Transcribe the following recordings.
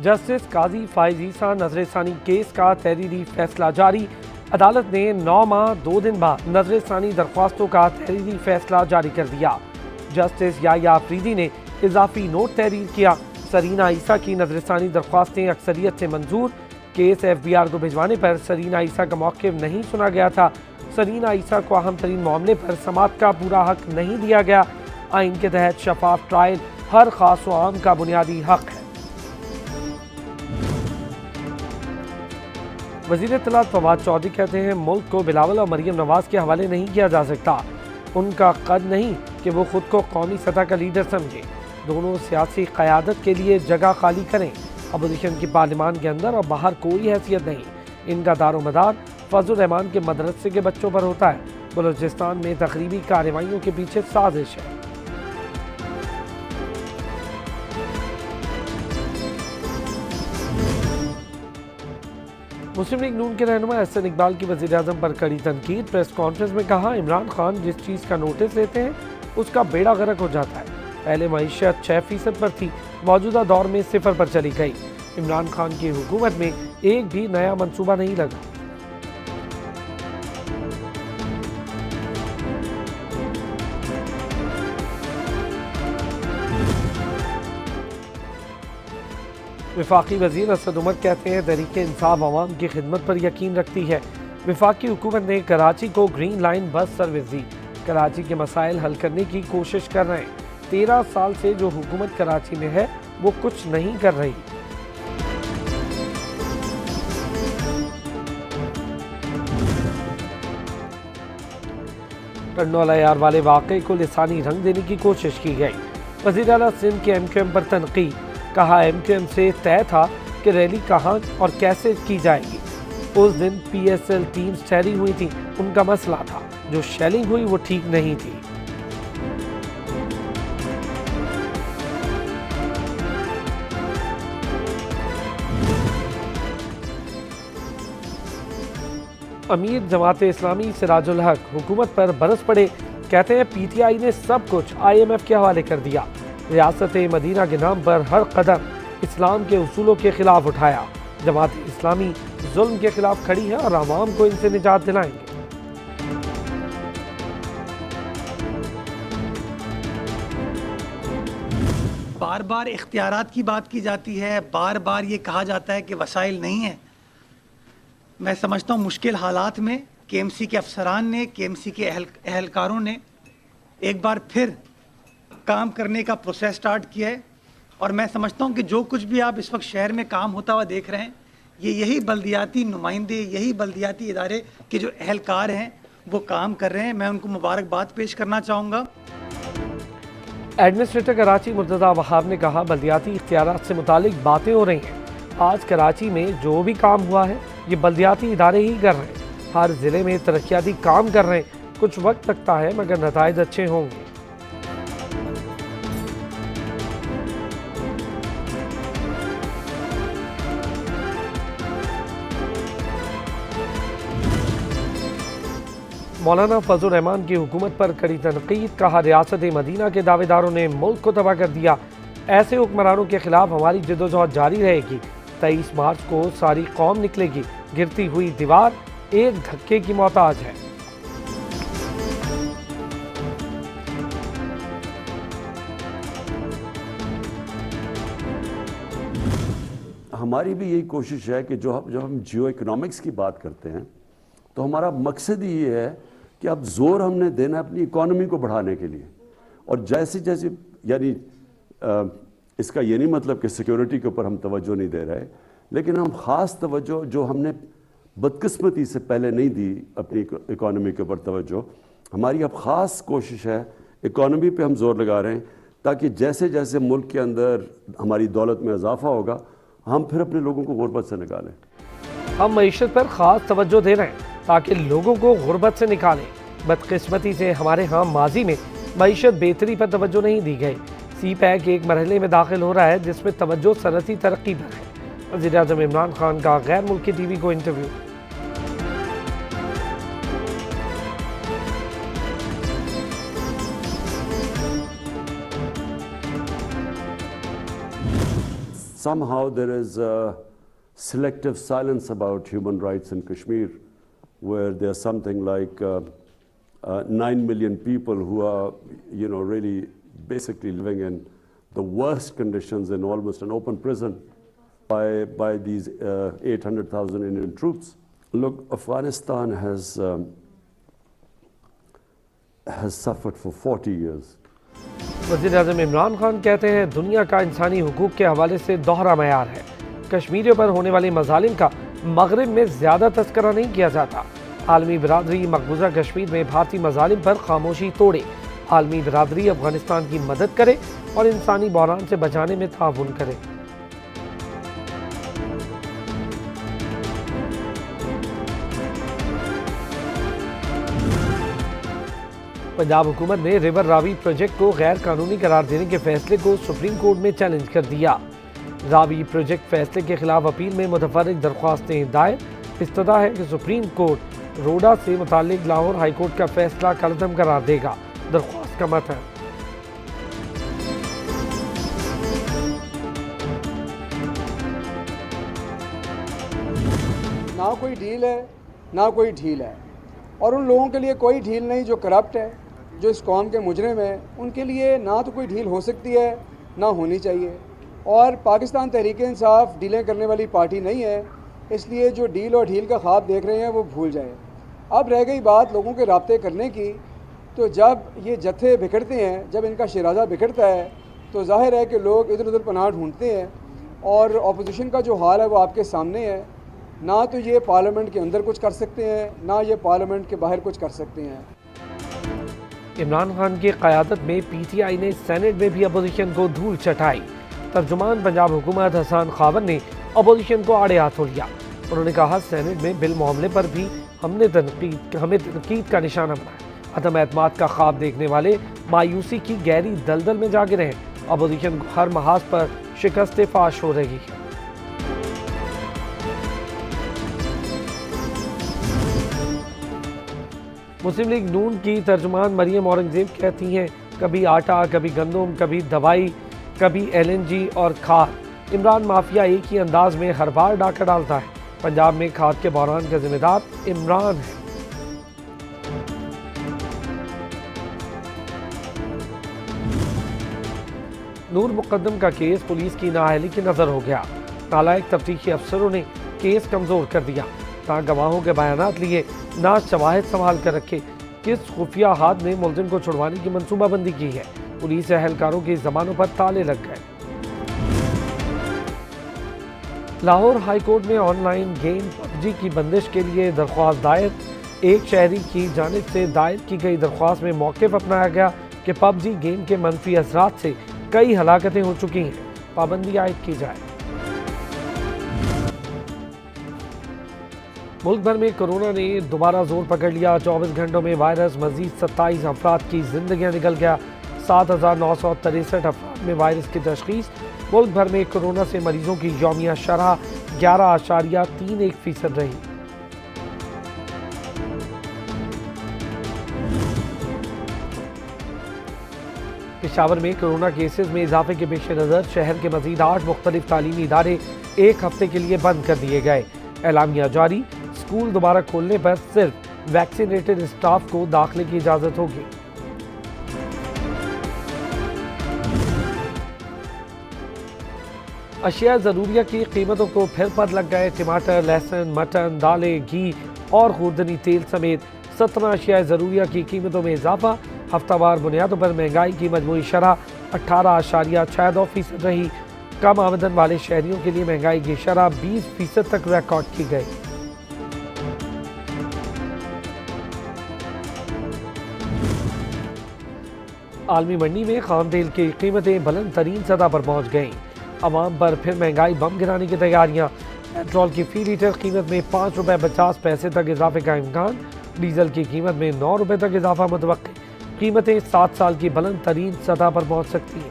Justice काजी फाइज ईसा नजर ثانی case का तहरीरी फैसला जारी। अदालत ने 9 माह 2 दिन बाद नजर ثانی दरख्वास्तों का तहरीरी फैसला जारी कर दिया। जस्टिस याया अफरीदी ने इजाफी नोट तहरीर किया। सरीना ईसा की नजर ثانی दरख्वास्तें अक्सरियत से मंजूर। केस FBI को भिजवाने पर सरीना ईसा का मौक़िफ़ नहीं सुना गया था। सरीना ईसा को अहम तरीन मामले पर समाअत का पूरा हक नहीं दिया गया। आइन के तहत शफाफ ट्रायल हर खास व आम का बुनियादी हक है। वज़ीर इत्तलात फवाद चौधरी कहते हैं मुल्क को बिलावल और मरियम नवाज के हवाले नहीं किया जा सकता। उनका कद नहीं कि वो खुद को कौमी सतह का लीडर समझे। दोनों सियासी क़यादत के लिए जगह खाली करें। अपोजिशन की पार्लियामान के अंदर और बाहर कोई हैसियत नहीं। इनका दारोमदार फजल रहमान के मदरसे के बच्चों पर होता है। बलूचिस्तान में तकरीबी कार्रवाइयों के पीछे साजिश है। मुस्लिम लीग नून के रहनुमा एहसन इकबाल की वज़ीर आज़म पर कड़ी तनकीद। प्रेस कॉन्फ्रेंस में कहा, इमरान खान जिस चीज़ का नोटिस लेते हैं उसका बेड़ा गर्क हो जाता है। पहले मईशत 6% पर थी, मौजूदा दौर में 0 पर चली गई। इमरान खान की हुकूमत में एक भी नया मंसूबा नहीं लगा। वफाकी वज़ीर असद उमर कहते हैं तहरीक इंसाफ अवाम की खिदमत पर यकीन रखती है। वफाकी हुकूमत ने कराची को ग्रीन लाइन बस सर्विस दी। कराची के मसाइल हल करने की कोशिश कर रहे हैं। 13 साल से जो हुकूमत कराची में है वो कुछ नहीं कर रही। टंडोला यार वाले वाक़े को लिसानी रंग देने की कोशिश की गई। वज़ीर आला सिंध के MQM पर तनकीद। कहा, MQM से तय था कि रैली कहाँ और कैसे की जाएगी। उस दिन PSL टीम्स ठहरी हुई थी, उनका मसला था। जो शेलिंग हुई वो ठीक नहीं थी। अमीर जमात इस्लामी सिराजुल हक हुकूमत पर बरस पड़े। कहते हैं PTI ने सब कुछ IMF के हवाले कर दिया। रियासत मदीना के नाम पर हर कदम इस्लाम के उसूलों के खिलाफ उठाया। जमात इस्लामी जुल्म के खिलाफ खड़ी है और आवाम को इनसे निजात दिलाएंगे। बार बार इख्तियारात की बात की जाती है, बार बार ये कहा जाता है कि वसाइल नहीं है। मैं समझता हूँ मुश्किल हालात में KMC के अफसरान ने, KMC के अहलकारों ने एक बार फिर काम करने का प्रोसेस स्टार्ट किया है। और मैं समझता हूँ कि जो कुछ भी आप इस वक्त शहर में काम होता हुआ देख रहे हैं, ये यही बल्दियाती नुमाइंदे, यही बल्दियाती इदारे के जो अहलकार हैं वो काम कर रहे हैं। मैं उनको मुबारकबाद पेश करना चाहूँगा। एडमिनिस्ट्रेटर कराची मुर्तज़ा वहाब ने कहा, बल्दियाती इख्तियारात से मुतालिक बातें हो रही हैं। आज कराची में जो भी काम हुआ है ये बल्दियाती इदारे ही कर रहे हैं। हर ज़िले में तरक्याती काम कर रहे हैं। कुछ वक्त लगता है मगर नताइज अच्छे होंगे। मौलाना फजल रहमान की हुकूमत पर कड़ी तनकीद। कहा, रियासत मदीना के दावेदारों ने मुल्क को तबाह कर दिया। ऐसे हुक्मरानों के खिलाफ हमारी जद्दोजहद जारी रहेगी। 23 मार्च को सारी कौम निकलेगी। गिरती हुई दीवार एक धक्के की मोहताज है। हमारी भी यही कोशिश है कि जब हम जियो इकोनॉमिक्स की बात करते हैं तो हमारा मकसद ही ये है कि अब जोर हमने देना है अपनी इकोनॉमी को बढ़ाने के लिए। और जैसे जैसे यानी इसका ये नहीं मतलब कि सिक्योरिटी के ऊपर हम तवज्जो नहीं दे रहे, लेकिन हम ख़ास तवज्जो जो हमने बदकिस्मती से पहले नहीं दी अपनी इकोनॉमी के ऊपर तवज्जो, हमारी अब ख़ास कोशिश है इकोनॉमी पे हम जोर लगा रहे हैं ताकि जैसे जैसे मुल्क के अंदर हमारी दौलत में इजाफा होगा हम फिर अपने लोगों को गुर्बत से निकालें। हम मईशत पर ख़ास तवज्जो दे रहे हैं ताकि लोगों को गुर्बत से निकालें। बदकिस्मती से हमारे यहाँ माजी में मईशत बेहतरी पर तवज्जो नहीं दी गई। CPEC एक मरहले में दाखिल हो रहा है जिसमें तवज्जो सनअती तरक्की पर है। वज़ीर आज़म इमरान खान का गैर मुल्की TV को interview. somehow there is a selective silence about human rights in Kashmir, where there's something like 9 million people who are, really basically living in the worst conditions in almost an open prison by these 800,000 Indian troops. Look, Afghanistan has suffered for 40 years. वज़ीर-ए-आज़म इमरान खान कहते हैं दुनिया का इंसानी हुकूक के हवाले से दोहरा मयार है। कश्मीरियों पर होने वाले मज़ालिम का मगरिब में ज़्यादा तज़किरा नहीं किया जाता। आलमी बिरादरी मकबूजा कश्मीर में भारतीय मज़ालिम पर खामोशी तोड़े। आलमी बिरादरी अफगानिस्तान की मदद करे और इंसानी बहरान से बचाने में ताउन करे। पंजाब हुकूमत ने रिवर रावी प्रोजेक्ट को गैर कानूनी करार देने के फैसले को सुप्रीम कोर्ट में चैलेंज कर दिया। रावी प्रोजेक्ट फैसले के खिलाफ अपील में मुतफर्रिक दरख्वास्तें दायर। इस्तदा है कि सुप्रीम कोर्ट रोडा से मुताल्लिक लाहौर हाई कोर्ट का फैसला कलअदम करार देगा। दरख्वास्त का मतलब ना कोई डील है ना कोई ढील है, और उन लोगों के लिए कोई ढील नहीं जो करप्ट है, जो इस कौम के मुजरिम हैं, उनके लिए ना तो कोई ढील हो सकती है ना होनी चाहिए। और पाकिस्तान तहरीक इंसाफ डीलें करने वाली पार्टी नहीं है, इसलिए जो डील और ढील का ख्वाब देख रहे हैं वो भूल जाए। अब रह गई बात लोगों के राब्ते करने की, तो जब ये जत्थे बिखरते हैं, जब इनका शराजा बिखरता है, तो जाहिर है कि लोग इधर उधर पनाह ढूंढते हैं। और अपोजिशन का जो हाल है वो आपके सामने है। ना तो ये पार्लियामेंट के अंदर कुछ कर सकते हैं, ना ये पार्लियामेंट के बाहर कुछ कर सकते हैं। इमरान खान की क़यादत में PTI ने सेनेट में भी अपोजिशन को धूल चटाई। तर्जुमान पंजाब हुकूमत हसन खावर ने अपोजिशन को आड़े हाथों लिया। उन्होंने कहा सेनेट में बिल मामले पर भी हमें तनकीद का निशाना बनाया। अदम एतमाद का ख्वाब देखने वाले मायूसी की गहरी दलदल में जा गिरे हैं। अपोजिशन को हर महाज पर शिकस्त फाश हो रही है। मुस्लिम लीग नून की तर्जुमान मरियम औरंगजेब कहती हैं कभी आटा, कभी गंदम, कभी दवाई, कभी LNG और खाद। इमरान माफिया एक ही अंदाज में हर बार डाका डालता है। पंजाब में खाद के बहरान का जिम्मेदार इमरान है। नूर मुकद्दम का केस पुलिस की नाअहली की नजर हो गया। नालायक तफ्तीशी अफसरों ने केस कमजोर कर दिया। ना गवाहों के बयानात लिए, ना शवाहिद संभाल कर रखे। किस खुफिया हाथ ने मुलजिम को छुड़वाने की मंसूबाबंदी की है? पुलिस एहलकारों की जबानों पर ताले लग गए। लाहौर हाई कोर्ट में ऑनलाइन गेम PUBG की बंदिश के लिए दरख्वास्त दायर। एक शहरी की जानिब से दायर की गई दरख्वास्त में मौक़िफ़ अपनाया गया कि PUBG गेम के मनफी असरात से कई हलाकतें हो चुकी हैं, पाबंदी आयद की जाए। मुल्क भर में कोरोना ने दोबारा जोर पकड़ लिया। 24 घंटों में वायरस मजीद 27 अफराद की जिंदगियां निकल गया। 7,963 अफराद में वायरस की तशखीस। मुल्क भर में कोरोना से मरीजों की यौमिया शरह 11.31% रही। पेशावर में कोरोना केसेस में इजाफे के पेश नज़र शहर के मजीद 8 मुख्तलिफ तालीमी इदारे एक हफ्ते के लिए बंद कर दिए गए। एलामिया जारी, स्कूल दोबारा खोलने पर सिर्फ वैक्सीनेटेड स्टाफ को दाखिले की इजाज़त होगी। अशिया ज़रूरिया की कीमतों को फिर पद लग गए। टमाटर, लहसुन, मटन, दालें, घी और खुर्दनी तेल समेत 17 अशिया ज़रूरिया की कीमतों में इजाफा। हफ्तावार बुनियादों पर महंगाई की मजमूई शरह 18.62% रही। कम आमदन वाले शहरियों के लिए महंगाई की शरह 20% तक रिकॉर्ड की गई। आलमी मंडी में खाम तेल की कीमतें बुलंद तरीन सतह पर पहुँच गईं। अवाम पर फिर महंगाई बम गिराने की तैयारियां। पेट्रोल की फी लीटर कीमत में ₹5.50 तक इजाफे का इम्कान। डीजल की कीमत में ₹9 तक इजाफा मुतवक्की। कीमतें 7 साल की बुलंद तरीन सतह पर पहुँच सकती हैं।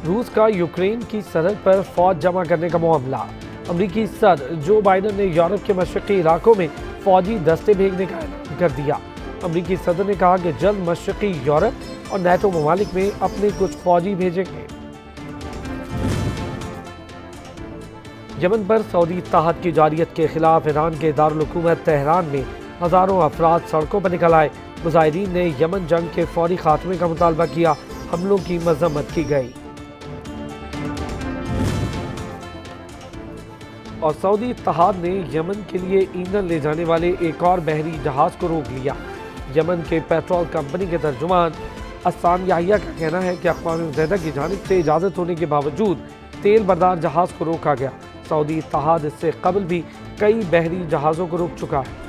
रूस का यूक्रेन की सरहद पर फौज जमा करने का मामला। अमरीकी सदर जो बाइडन ने यूरोप के मशरकी इलाकों में फौजी दस्ते भेजने का ऐलान کر دیا۔ امریکی صدر نے کہا کہ جلد مشرقی یورپ اور نیٹو ممالک میں اپنے کچھ فوجی بھیجیں گے۔ یمن پر سعودی اتحاد کی جارحیت کے خلاف ایران کے دارالحکومت تہران میں ہزاروں افراد سڑکوں پر نکل آئے۔ مظاہرین نے یمن جنگ کے فوری خاتمے کا مطالبہ کیا۔ حملوں کی مذمت کی گئی اور سعودی اتحاد نے یمن کے لیے ایندھن لے جانے والے ایک اور بحری جہاز کو روک لیا۔ یمن کے پیٹرول کمپنی کے ترجمان اسام یحییٰ کا کہنا ہے کہ اقوام متحدہ کی جانب سے اجازت ہونے کے باوجود تیل بردار جہاز کو روکا گیا۔ سعودی اتحاد اس سے قبل بھی کئی بحری جہازوں کو روک چکا ہے۔